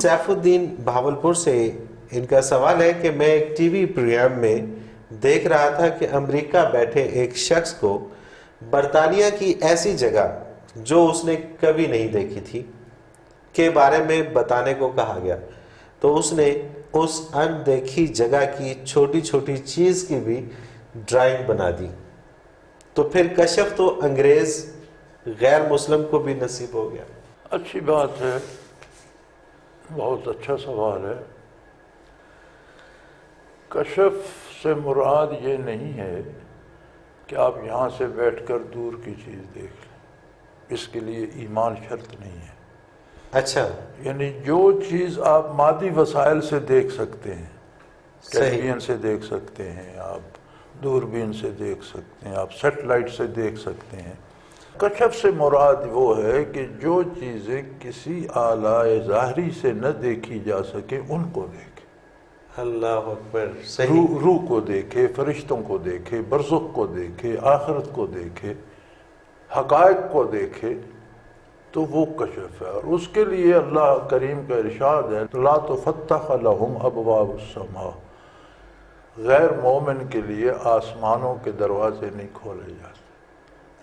Safe الدین بھاولپور سے ان کا سوال ہے کہ میں ایک ٹی وی پروگرام میں دیکھ رہا تھا کہ امریکہ بیٹھے ایک شخص کو برطانیہ کی ایسی جگہ جو اس نے کبھی نہیں دیکھی تھی کے بارے میں بتانے کو کہا گیا، تو اس نے اس اندیکھی جگہ کی چھوٹی چھوٹی چیز کی بھی ڈرائنگ بنا دی، تو پھر کشف تو انگریز غیر مسلم کو بھی نصیب ہو گیا۔ اچھی بات ہے، بہت اچھا سوال ہے۔ کشف سے مراد یہ نہیں ہے کہ آپ یہاں سے بیٹھ کر دور کی چیز دیکھ لیں، اس کے لیے ایمان شرط نہیں ہے۔ اچھا، یعنی جو چیز آپ مادی وسائل سے دیکھ سکتے ہیں، ٹیلی ویژن سے دیکھ سکتے ہیں، آپ دوربین سے دیکھ سکتے ہیں، آپ سیٹلائٹ سے دیکھ سکتے ہیں۔ کشف سے مراد وہ ہے کہ جو چیزیں کسی آلائے ظاہری سے نہ دیکھی جا سکے ان کو دیکھے، اللہ اکبر، صحیح، روح کو دیکھے، فرشتوں کو دیکھے، برزخ کو دیکھے، آخرت کو دیکھے، حقائق کو دیکھے، تو وہ کشف ہے۔ اور اس کے لیے اللہ کریم کا ارشاد ہے لا تفتح لهم ابواب السماء، غیر مومن کے لیے آسمانوں کے دروازے نہیں کھولے جاتے،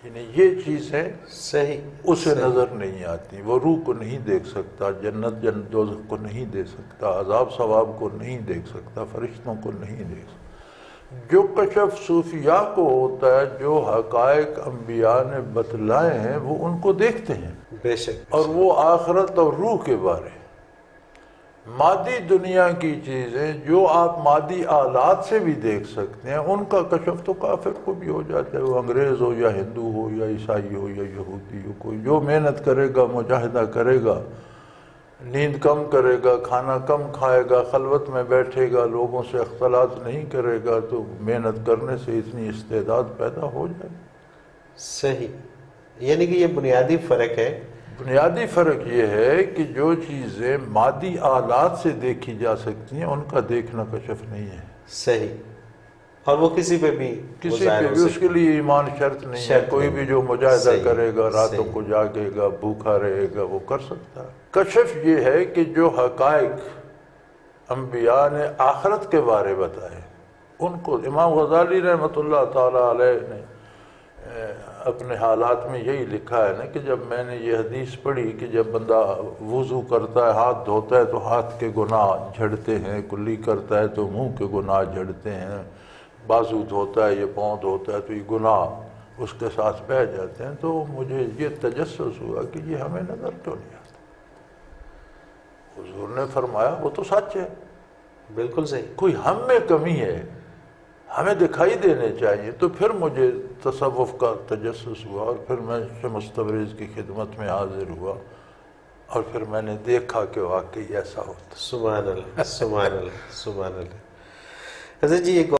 یعنی یہ چیزیں صحیح، اسے نظر نہیں آتی، وہ روح کو نہیں دیکھ سکتا، جنت دوزخ کو نہیں دیکھ سکتا، عذاب ثواب کو نہیں دیکھ سکتا، فرشتوں کو نہیں دیکھ سکتا۔ جو کشف صوفیاء کو ہوتا ہے، جو حقائق انبیاء نے بتلائے ہیں وہ ان کو دیکھتے ہیں، بے شک، اور وہ آخرت اور روح کے بارے۔ مادی دنیا کی چیزیں جو آپ مادی آلات سے بھی دیکھ سکتے ہیں، ان کا کشف تو کافر کو بھی ہو جاتا ہے، وہ انگریز ہو یا ہندو ہو یا عیسائی ہو یا یہودی ہو، کوئی جو محنت کرے گا، مجاہدہ کرے گا، نیند کم کرے گا، کھانا کم کھائے گا، خلوت میں بیٹھے گا، لوگوں سے اختلاط نہیں کرے گا، تو محنت کرنے سے اتنی استعداد پیدا ہو جائے۔ صحیح، یعنی کہ یہ بنیادی فرق ہے۔ بنیادی فرق یہ ہے کہ جو چیزیں مادی آلات سے دیکھی جا سکتی ہیں ان کا دیکھنا کشف نہیں ہے۔ صحیح، اور وہ کسی پہ بھی اس کے لیے ایمان شرط نہیں ہے، کوئی بھی جو مجاہدہ کرے گا، راتوں کو جاگے گا، بھوکا رہے گا، وہ کر سکتا ہے۔ کشف یہ ہے کہ جو حقائق انبیاء نے آخرت کے بارے بتائے ان کو، امام غزالی رحمۃ اللہ تعالیٰ علیہ نے اپنے حالات میں یہی لکھا ہے نا کہ جب میں نے یہ حدیث پڑھی کہ جب بندہ وضو کرتا ہے، ہاتھ دھوتا ہے تو ہاتھ کے گناہ جھڑتے ہیں، کلی کرتا ہے تو منہ کے گناہ جھڑتے ہیں، بازو دھوتا ہے یا پاؤں دھوتا ہے تو یہ گناہ اس کے ساتھ بہہ جاتے ہیں، تو مجھے یہ تجسس ہوا کہ یہ ہمیں نظر کیوں نہیں آتا۔ حضور نے فرمایا وہ تو سچ ہے، بالکل صحیح، کوئی ہم میں کمی ہے، ہمیں دکھائی دینے چاہیے۔ تو پھر مجھے تصوف کا تجسس ہوا، اور پھر میں شمس تبریز کی خدمت میں حاضر ہوا، اور پھر میں نے دیکھا کہ واقعی ایسا ہوتا۔ سبحان اللہ، سبحان اللہ، سبحان اللہ۔ حضرت جی ایک